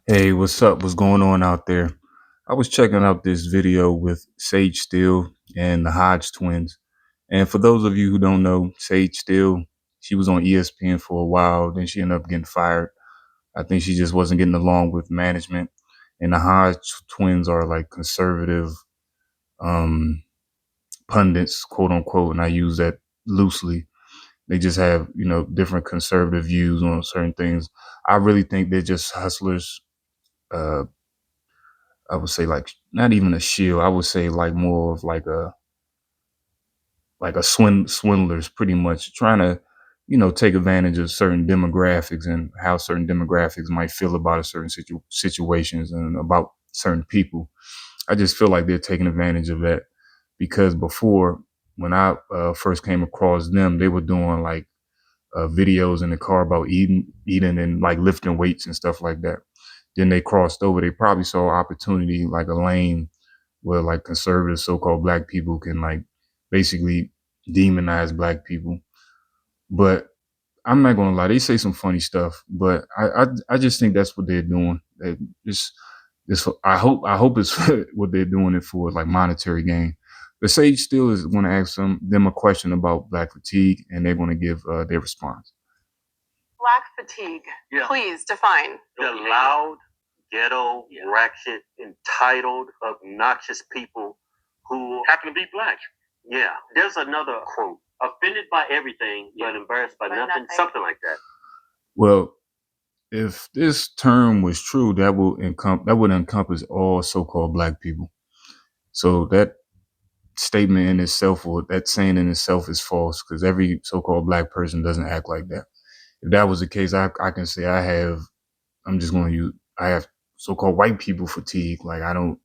Hey, what's up? What's going on out there? I was checking out this video with Sage Steele and the Hodge twins. And for those of you who don't know, Sage Steele, she was on ESPN for a while, then she ended up getting fired. I think she just wasn't getting along with management. And the Hodge twins are like conservative um, pundits, quote unquote, and I use that loosely. They just have, different conservative views on certain things. I really think they're just hustlers. Uh, I would say like not even a shield. I would say like more of like a swindlers, pretty much trying to, take advantage of certain demographics and how certain demographics might feel about a certain situations and about certain people. I just feel like they're taking advantage of that because before, when I first came across them, they were doing like videos in the car about eating and like lifting weights and stuff like that. Then they crossed over. They probably saw opportunity, like a lane where like conservative so-called black people can like basically demonize black people. But I'm not gonna lie, they say some funny stuff, but I just think that's what they're doing. They just this I hope it's what they're doing it for, like monetary gain. But Sage still is going to ask them a question about black fatigue, and they're going to give their response. Black fatigue. Yeah. Please define. The loud, ghetto, ratchet, entitled, obnoxious people who happen to be black. Yeah. There's another quote. Offended by everything, but embarrassed by nothing. Something like that. Well, if this term was true, that would encompass all so-called black people. So that statement in itself, or that saying in itself, is false because every so-called black person doesn't act like that. If that was the case, I can say I'm just going to use, I have so-called white people fatigue. Like I don't,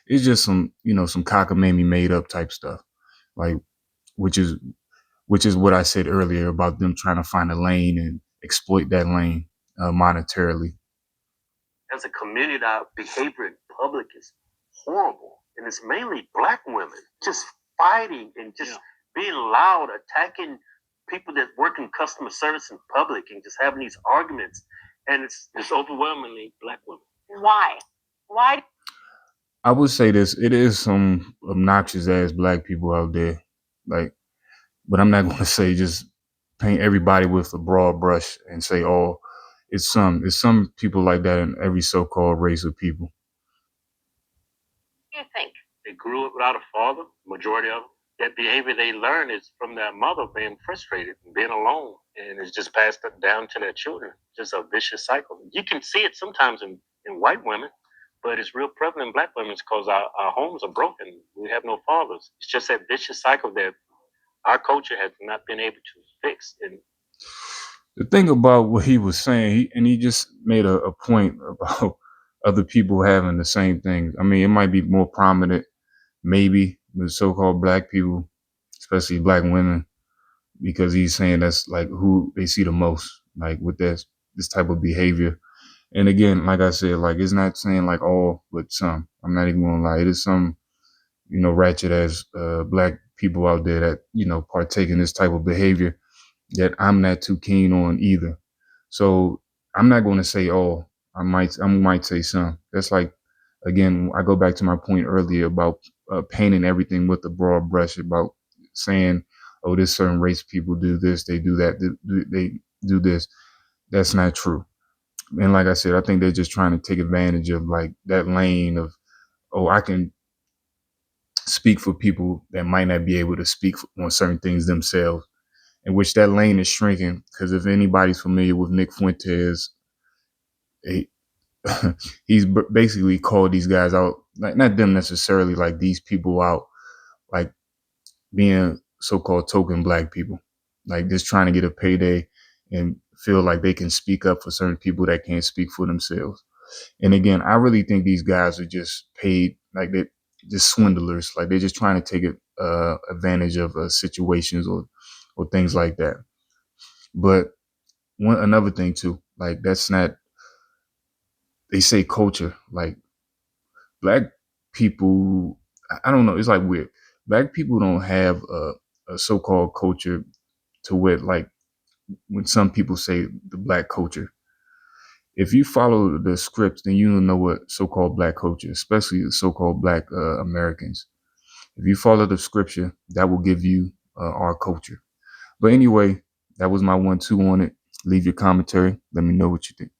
it's just some cockamamie made up type stuff. Like, which is, which is what I said earlier about them trying to find a lane and exploit that lane monetarily. As a community, our behavior in public is horrible. And it's mainly black women just fighting and just being loud, attacking people that work in customer service in public and just having these arguments. And it's overwhelmingly black women. Why? Why? I would say this: it is some obnoxious ass black people out there, like, but I'm not going to say just paint everybody with a broad brush and say, oh, it's some people like that in every so-called race of people. What do you think? They grew up without a father, majority of them. That behavior they learn is from their mother being frustrated and being alone. And it's just passed down to their children. Just a vicious cycle. You can see it sometimes in white women, but it's real prevalent in black women because our homes are broken. We have no fathers. It's just that vicious cycle that our culture has not been able to fix. And the thing about what he was saying, he just made a point about other people having the same thing. I mean, it might be more prominent, maybe, with so-called black people, especially black women, because he's saying that's like who they see the most, like with this type of behavior. And again, like I said, like it's not saying like all, but some. I'm not even gonna lie, it is some, ratchet ass black people out there that partake in this type of behavior that I'm not too keen on either. So I'm not going to say all. I might say some. That's like, again, I go back to my point earlier about painting everything with a broad brush, about saying, oh, this certain race people do this, they do that, they do this. That's not true. And like I said, I think they're just trying to take advantage of like that lane of, oh, I can speak for people that might not be able to speak on certain things themselves, in which that lane is shrinking. Because if anybody's familiar with Nick Fuentes, he, he's basically called these guys out, like not them necessarily, like these people out, like being so-called token black people, like just trying to get a payday and feel like they can speak up for certain people that can't speak for themselves. And again, I really think these guys are just paid, like they're just swindlers, like they're just trying to take advantage of situations or things like that. But another thing too, like that's not, they say culture, like black people, I don't know, it's like weird. Black people don't have a so-called culture to where, like, when some people say the black culture, If you follow the scripts, then you know what so-called black culture, especially the so-called black Americans. If you follow the scripture, that will give you our culture. But anyway, that was my 1-2 on it. Leave your commentary. Let me know what you think.